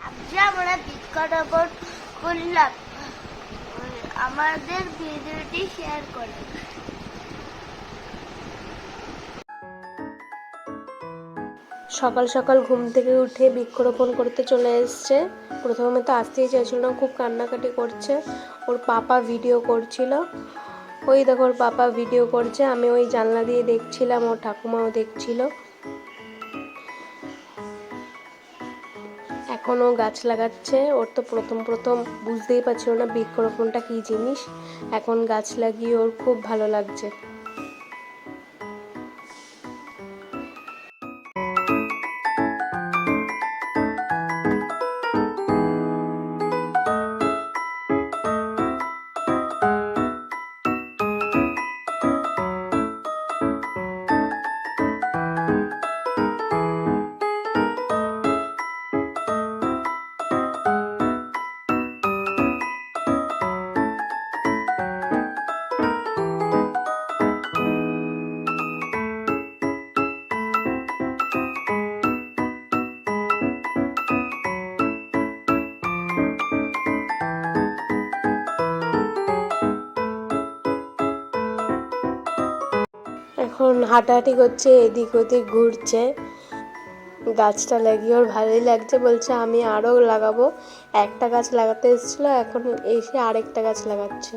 আজকে আমরা বৃক্ষরোপণ করলাম, আমাদের ভিডিওটি শেয়ার করুন। সকাল সকাল ঘুম থেকে উঠে বৃক্ষরোপণ করতে চলে এসছে। প্রথমে তো আসতেই চাইছিল না, খুব কান্নাকাটি করছে। ওর পাপা ভিডিও করছিল, ওই দেখো ওর পাপা ভিডিও করছে, আমি ওই জানলা দিয়ে দেখছিলাম, ওর ঠাকুমাও দেখছিল। এখন ও গাছ লাগাচ্ছে। ওর তো প্রথম প্রথম বুঝতেই পারছিল না বৃক্ষরোপণটা কী জিনিস। এখন গাছ লাগিয়ে ওর খুব ভালো লাগছে। এখন হাঁটাহাঁটি করছে, এদিক ওদিক ঘুরছে। গাছটা লাগিয়ে ওর ভালোই লাগছে, বলছে আমি আরও লাগাবো। একটা গাছ লাগাতে এসেছিলো, এখন এসে আরেকটা গাছ লাগাচ্ছে।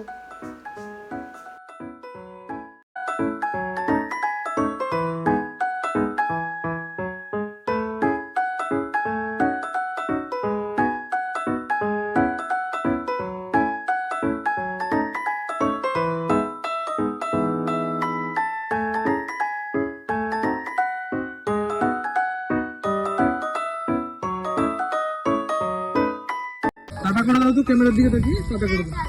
টাটা করে দাও তো, ক্যামেরার দিকে তাকিয়ে টাটা করে দাও।